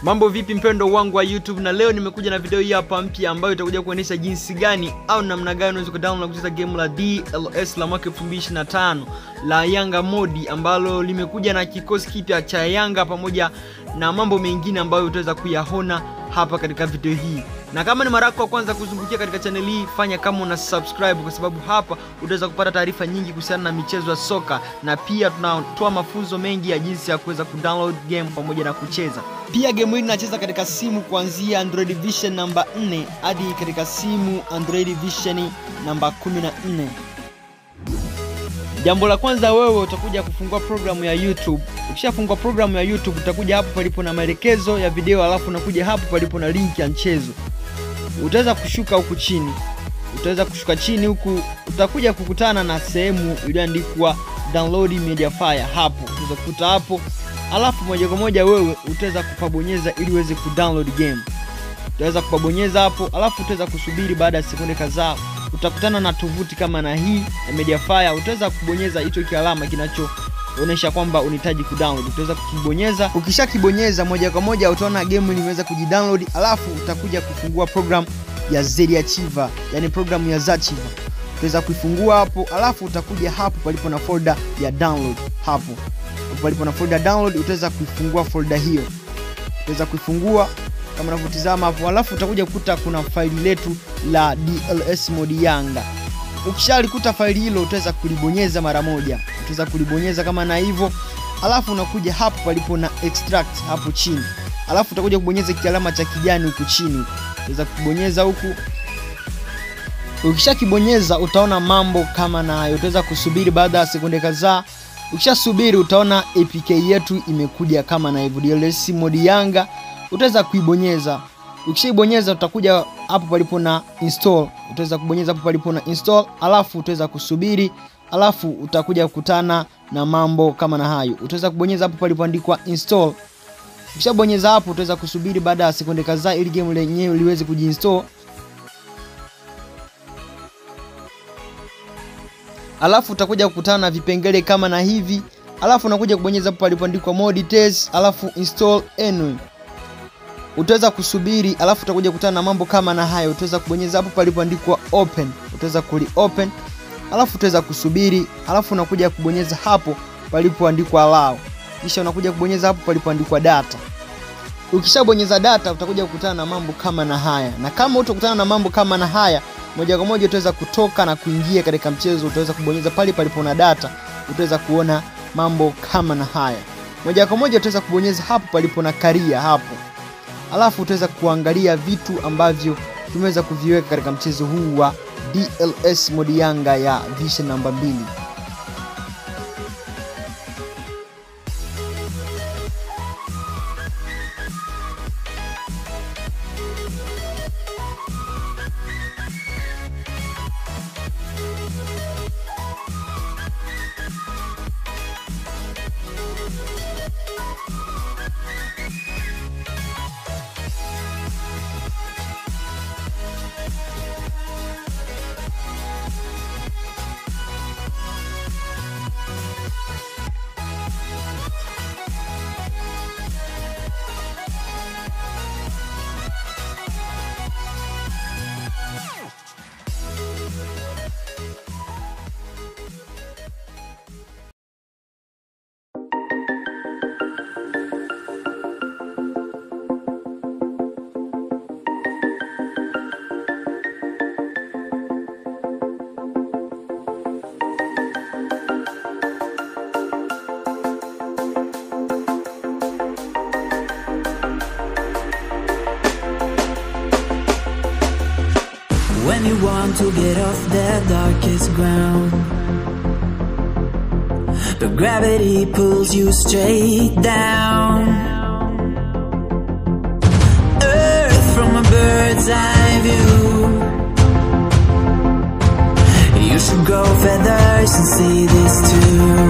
Mambo vipi mpendo wangu wa YouTube, na leo nimekuja na video hii hapa mpya ambayo itakuja kuonyesha jinsi gani au namna gani unaweza kudownload na kucheza game la DLS la mwaka 2025 la Yanga modi, ambalo limekuja na kikosi kipya cha Yanga pamoja na mambo mengine ambayo utaweza kuyaona hapa katika video hii. Na kama ni mara yako ya kwanza kuzungukia katika channel hii, fanya kama una subscribe, kwa sababu hapa utaweza kupata taarifa nyingi kuhusiana na michezo ya soka, na pia tunatoa mafunzo mengi ya jinsi ya kuweza kudownload game pamoja na kucheza. Pia game hii inacheza katika simu kuanzia Android Vision namba 4 hadi katika simu Android Vision namba 14. Jambo la kwanza, wewe utakuja kufungua programu ya YouTube. Ukishafungua programu ya YouTube, utakuja hapo palipo na maelekezo ya video, alafu unakuja hapo palipo na link ya mchezo. Utaweza kushuka huku chini. Utaweza kushuka chini huku, utakuja kukutana na sehemu iliyoandikwa download Mediafire. Hapo utaweza kukuta hapo, alafu moja kwa moja wewe utaweza kupabonyeza ili uweze kudownload game. Utaweza kupabonyeza hapo, alafu utaweza kusubiri. Baada ya sekunde kadhaa utakutana na tovuti kama na hii ya Mediafire. Utaweza kubonyeza hicho kialama kinachoonyesha kwamba unahitaji kudownload. Utaweza kukibonyeza. Ukishakibonyeza moja kwa moja utaona game imeweza kujidownload, alafu utakuja kufungua program ya ZArchiver, yani program ya ZArchiver. Utaweza kuifungua hapo, alafu utakuja hapo palipo na folder ya download. Hapo palipo na folder download utaweza kuifungua folder hiyo. Utaweza kuifungua kama unavyotazama hapo, alafu utakuja kukuta kuna faili letu la DLS modi Yanga. Ukishalikuta faili hilo utaweza kulibonyeza mara moja. Utaweza kulibonyeza kama na hivyo, alafu unakuja hapo palipo na extract hapo chini. Alafu utakuja kubonyeza kialama cha kijani huku chini. Utaweza kubonyeza huku. Ukishakibonyeza utaona mambo kama na hayo. Utaweza kusubiri baada ya sekunde kadhaa. Ukishasubiri utaona APK yetu imekuja kama na hivyo, DLS modi Yanga. Utaweza kuibonyeza. Ukishaibonyeza utakuja hapo palipo na install. Utaweza kubonyeza hapo palipo na install, alafu utaweza kusubiri, alafu utakuja kukutana na mambo kama na hayo. Utaweza kubonyeza hapo palipoandikwa install. Ukishabonyeza hapo utaweza kusubiri baada ya sekunde kadhaa ili game lenyewe liweze kujiinstall. Alafu utakuja kukutana na vipengele kama na hivi. Alafu unakuja kubonyeza hapo palipoandikwa mod test, alafu install anyway. Utaweza kusubiri, alafu utakuja kukutana na mambo kama na hayo. Utaweza kubonyeza hapo palipoandikwa open. Utaweza kuli open, alafu utaweza kusubiri, alafu unakuja kubonyeza hapo palipoandikwa allow. Kisha unakuja kubonyeza hapo palipoandikwa data. Ukishabonyeza data utakuja kukutana na mambo kama na haya. Na kama utakutana na mambo kama na haya, moja kwa moja utaweza kutoka na kuingia katika mchezo. Utaweza kubonyeza pale palipo na data, utaweza kuona mambo kama na haya. Moja kwa moja utaweza kubonyeza hapo palipo na career hapo. Alafu utaweza kuangalia vitu ambavyo tumeweza kuviweka katika mchezo huu wa DLS modi Yanga ya Vision namba 2. When you want to get off the darkest ground, the gravity pulls you straight down. Earth from a bird's eye view. You should grow feathers and see this too.